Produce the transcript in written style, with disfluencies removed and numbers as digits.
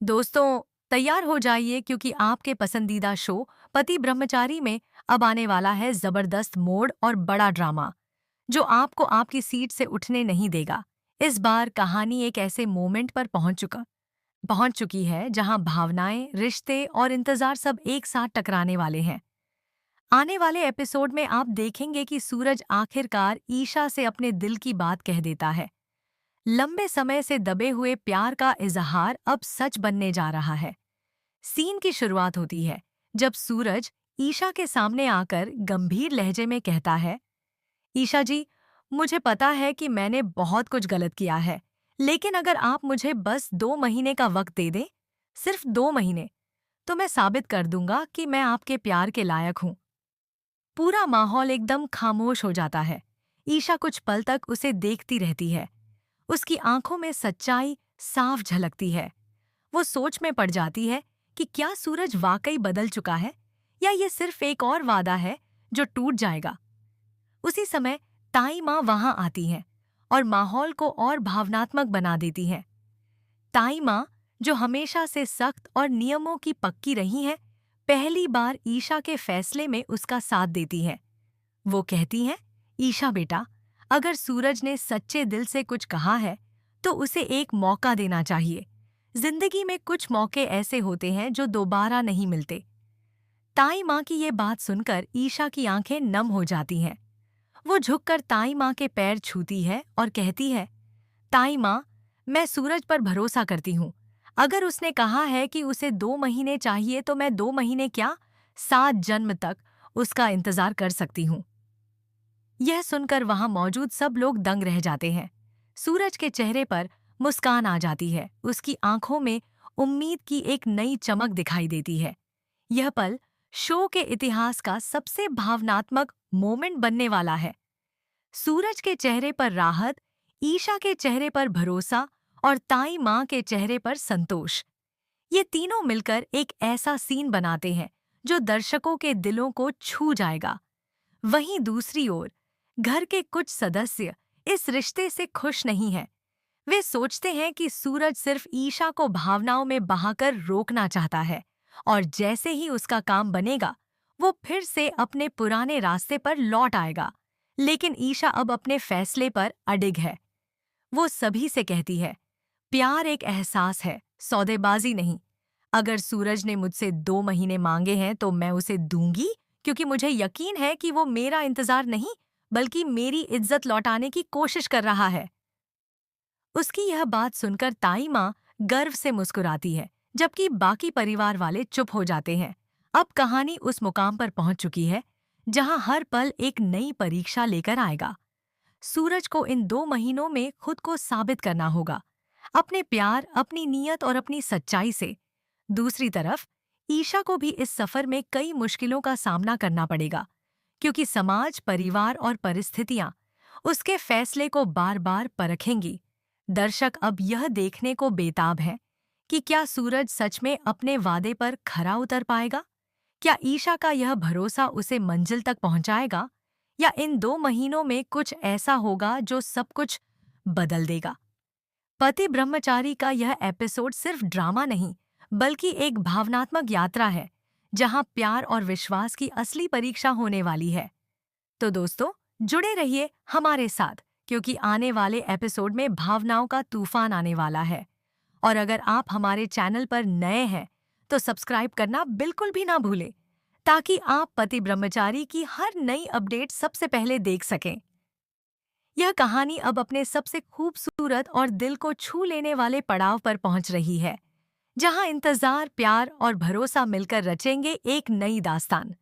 दोस्तों, तैयार हो जाइए क्योंकि आपके पसंदीदा शो पति ब्रह्मचारी में अब आने वाला है जबरदस्त मोड़ और बड़ा ड्रामा जो आपको आपकी सीट से उठने नहीं देगा। इस बार कहानी एक ऐसे मोमेंट पर पहुंच चुकी है जहां भावनाएं, रिश्ते और इंतजार सब एक साथ टकराने वाले हैं। आने वाले एपिसोड में आप देखेंगे कि सूरज आखिरकार ईशा से अपने दिल की बात कह देता है। लंबे समय से दबे हुए प्यार का इजहार अब सच बनने जा रहा है। सीन की शुरुआत होती है जब सूरज ईशा के सामने आकर गंभीर लहजे में कहता है, ईशा जी, मुझे पता है कि मैंने बहुत कुछ गलत किया है, लेकिन अगर आप मुझे बस 2 महीने का वक्त दे दें, सिर्फ 2 महीने, तो मैं साबित कर दूंगा कि मैं आपके प्यार के लायक हूँ। पूरा माहौल एकदम खामोश हो जाता है। ईशा कुछ पल तक उसे देखती रहती है। उसकी आंखों में सच्चाई साफ झलकती है। वो सोच में पड़ जाती है कि क्या सूरज वाकई बदल चुका है या ये सिर्फ एक और वादा है जो टूट जाएगा। उसी समय ताई माँ वहां आती हैं और माहौल को और भावनात्मक बना देती हैं। ताई माँ, जो हमेशा से सख्त और नियमों की पक्की रही हैं, पहली बार ईशा के फैसले में उसका साथ देती हैं। वो कहती हैं, ईशा बेटा, अगर सूरज ने सच्चे दिल से कुछ कहा है तो उसे एक मौका देना चाहिए। जिंदगी में कुछ मौके ऐसे होते हैं जो दोबारा नहीं मिलते। ताई माँ की ये बात सुनकर ईशा की आंखें नम हो जाती हैं। वो झुककर ताई माँ के पैर छूती है और कहती है, ताई माँ, मैं सूरज पर भरोसा करती हूँ। अगर उसने कहा है कि उसे 2 महीने चाहिए तो मैं 2 महीने क्या, 7 जन्म तक उसका इंतजार कर सकती हूँ। यह सुनकर वहां मौजूद सब लोग दंग रह जाते हैं। सूरज के चेहरे पर मुस्कान आ जाती है। उसकी आंखों में उम्मीद की एक नई चमक दिखाई देती है। यह पल शो के इतिहास का सबसे भावनात्मक मोमेंट बनने वाला है। सूरज के चेहरे पर राहत, ईशा के चेहरे पर भरोसा और ताई माँ के चेहरे पर संतोष। ये तीनों मिलकर एक ऐसा सीन बनाते हैं जो दर्शकों के दिलों को छू जाएगा। वहीं दूसरी ओर घर के कुछ सदस्य इस रिश्ते से खुश नहीं हैं। वे सोचते हैं कि सूरज सिर्फ ईशा को भावनाओं में बहाकर रोकना चाहता है और जैसे ही उसका काम बनेगा, वो फिर से अपने पुराने रास्ते पर लौट आएगा। लेकिन ईशा अब अपने फैसले पर अडिग है। वो सभी से कहती है, प्यार एक एहसास है, सौदेबाजी नहीं। अगर सूरज ने मुझसे 2 महीने मांगे हैं तो मैं उसे दूंगी, क्योंकि मुझे यकीन है कि वो मेरा इंतजार नहीं बल्कि मेरी इज्जत लौटाने की कोशिश कर रहा है। उसकी यह बात सुनकर ताई माँ गर्व से मुस्कुराती है, जबकि बाकी परिवार वाले चुप हो जाते हैं। अब कहानी उस मुकाम पर पहुंच चुकी है जहां हर पल एक नई परीक्षा लेकर आएगा। सूरज को इन 2 महीनों में खुद को साबित करना होगा, अपने प्यार, अपनी नीयत और अपनी सच्चाई से। दूसरी तरफ ईशा को भी इस सफर में कई मुश्किलों का सामना करना पड़ेगा, क्योंकि समाज, परिवार और परिस्थितियां उसके फैसले को बार बार परखेंगी। दर्शक अब यह देखने को बेताब हैं कि क्या सूरज सच में अपने वादे पर खरा उतर पाएगा? क्या ईशा का यह भरोसा उसे मंजिल तक पहुंचाएगा? या इन 2 महीनों में कुछ ऐसा होगा जो सब कुछ बदल देगा? पति ब्रह्मचारी का यह एपिसोड सिर्फ ड्रामा नहीं, बल्कि एक भावनात्मक यात्रा है जहां प्यार और विश्वास की असली परीक्षा होने वाली है। तो दोस्तों, जुड़े रहिए हमारे साथ, क्योंकि आने वाले एपिसोड में भावनाओं का तूफान आने वाला है। और अगर आप हमारे चैनल पर नए हैं तो सब्सक्राइब करना बिल्कुल भी ना भूलें, ताकि आप पति ब्रह्मचारी की हर नई अपडेट सबसे पहले देख सकें। यह कहानी अब अपने सबसे खूबसूरत और दिल को छू लेने वाले पड़ाव पर पहुंच रही है, जहां इंतजार, प्यार और भरोसा मिलकर रचेंगे एक नई दास्तान।